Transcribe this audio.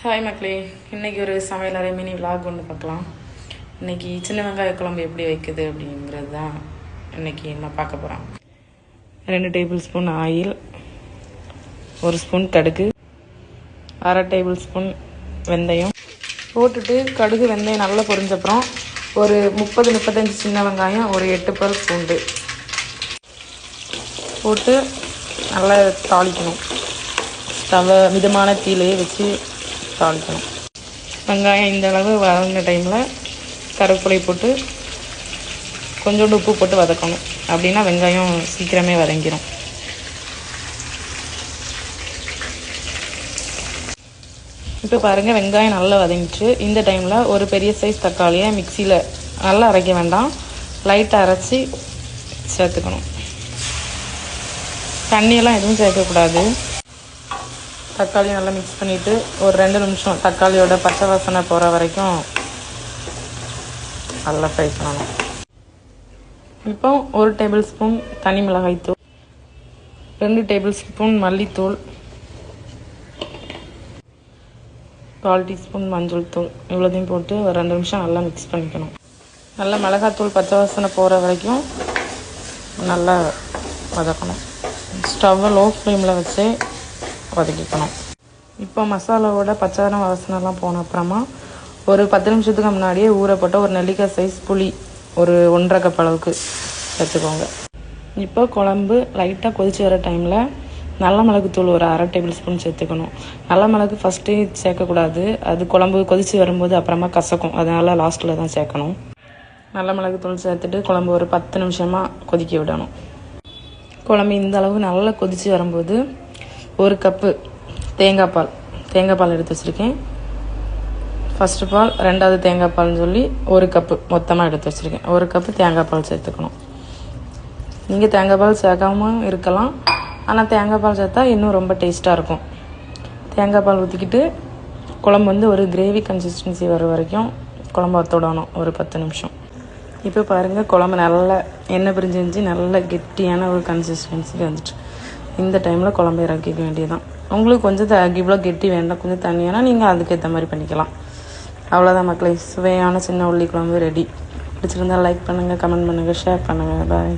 Hi மக்களே, இன்றைக்கி ஒரு சமையலறை மினி விலாக் ஒன்று பார்க்கலாம். இன்றைக்கி சின்ன வெங்காய குழம்பு எப்படி வைக்குது அப்படிங்கிறது தான் இன்றைக்கி நான் பார்க்க போகிறேன். 2 டேபிள் ஸ்பூன் ஆயில், 1 ஸ்பூன் கடுகு, 1/2 டேபிள் ஸ்பூன் வெந்தயம் போட்டுட்டு கடுகு வெந்தயம் நல்லா பொரிஞ்சப்புறம் ஒரு 30-35 சின்ன வெங்காயம், ஒரு 8 பல் பூண்டு போட்டு நல்லா தாளிக்கணும். ஸ்டவ்வை மிதமான தீயிலே வச்சு தாளிக்கணும். வெங்காயம் இந்த அளவு வதங்கின டைமில் கருவேப்பிலை போட்டு கொஞ்சோண்டு உப்பு போட்டு வதக்கணும். அப்படின்னா வெங்காயம் சீக்கிரமே வதங்கிடும். இப்போ பாருங்கள், வெங்காயம் நல்லா வதங்கிச்சு. இந்த டைமில் ஒரு பெரிய சைஸ் தக்காளியை மிக்சியில் நல்லா அரைக்க வேண்டாம், லைட்டாக அரைச்சி சேர்த்துக்கணும். தண்ணியெல்லாம் எதுவும் சேர்க்கக்கூடாது. தக்காளி நல்லா மிக்ஸ் பண்ணிவிட்டு ஒரு 2 நிமிஷம் தக்காளியோட பச்சை வாசனை போகிற வரைக்கும் நல்லா ஃப்ரை பண்ணணும். இப்போ 1 டேபிள் ஸ்பூன் தனி மிளகாய்த்தூள், 2 டேபிள் ஸ்பூன் மல்லித்தூள், 1/4 டீஸ்பூன் மஞ்சள் தூள், இவ்வளோதையும் போட்டு ஒரு 2 நிமிஷம் நல்லா மிக்ஸ் பண்ணிக்கணும். நல்லா மிளகாத்தூள் பச்சை வாசனை போகிற வரைக்கும் நல்லா வதக்கணும். ஸ்டவ்வை லோ ஃப்ளேமில் வச்சு வதக்கிக்கணும். இப்போ மசாலாவோட பச்சை வாசனைலாம் போன அப்புறமா ஒரு 10 நிமிஷத்துக்கு முன்னாடியே ஊற போட்ட ஒரு நெல்லிக்காய் சைஸ் புளி ஒரு 1/2 கப் அளவுக்கு சேர்த்துக்கோங்க. இப்போ குழம்பு லைட்டாக கொதிச்சு வர டைமில் நல்ல மிளகுத்தூள் ஒரு 1/2 டேபிள் ஸ்பூன் சேர்த்துக்கணும். நல்ல மிளகு ஃபஸ்ட்டே சேர்க்கக்கூடாது, அது குழம்பு கொதிச்சு வரும்போது அப்புறமா கசக்கும், அதனால் லாஸ்ட்டில் தான் சேர்க்கணும். நல்ல மிளகுத்தூள் சேர்த்துட்டு குழம்பு ஒரு 10 நிமிஷமாக கொதிக்க விடணும். குழம்பு இந்த அளவுக்கு நல்லா கொதிச்சு வரும்போது 1 கப்பு தேங்காய் பால் எடுத்து வச்சுருக்கேன். ஃபஸ்ட்டு பால், 2வது தேங்காய் பால்னு சொல்லி 1 கப்பு மொத்தமாக எடுத்து வச்சுருக்கேன். 1 கப்பு தேங்காய் பால் சேர்த்துக்கணும். நீங்கள் தேங்காய் பால் சேர்க்காம இருக்கலாம், ஆனால் தேங்காய் பால் சேர்த்தா இன்னும் ரொம்ப டேஸ்ட்டாக இருக்கும். தேங்காய் பால் ஊற்றிக்கிட்டு குழம்பு ஒரு கிரேவி கன்சிஸ்டன்சி வர வரைக்கும் குழம்பு வத்தோடணும் ஒரு 10 நிமிஷம். இப்போ பாருங்கள், குழம்பு நல்லா எண்ணெய் பிரிஞ்சு நல்லா கெட்டியான ஒரு கன்சிஸ்டன்சிக்கு வந்துட்டு. இந்த டைமில் குழம்பு இறக்கிக்க வேண்டியதுதான். உங்களுக்கு கொஞ்சம் இவ்வளோ கெட்டி வேண்டாம், கொஞ்சம் தண்ணியானா நீங்கள் அதுக்கேற்ற மாதிரி பண்ணிக்கலாம். அவ்வளோதான் மக்களே, சுவையான சின்ன உள்ளி குழம்பு ரெடி. பிடிச்சிருந்தால் லைக் பண்ணுங்கள், கமெண்ட் பண்ணுங்கள், ஷேர் பண்ணுங்கள். பாய்.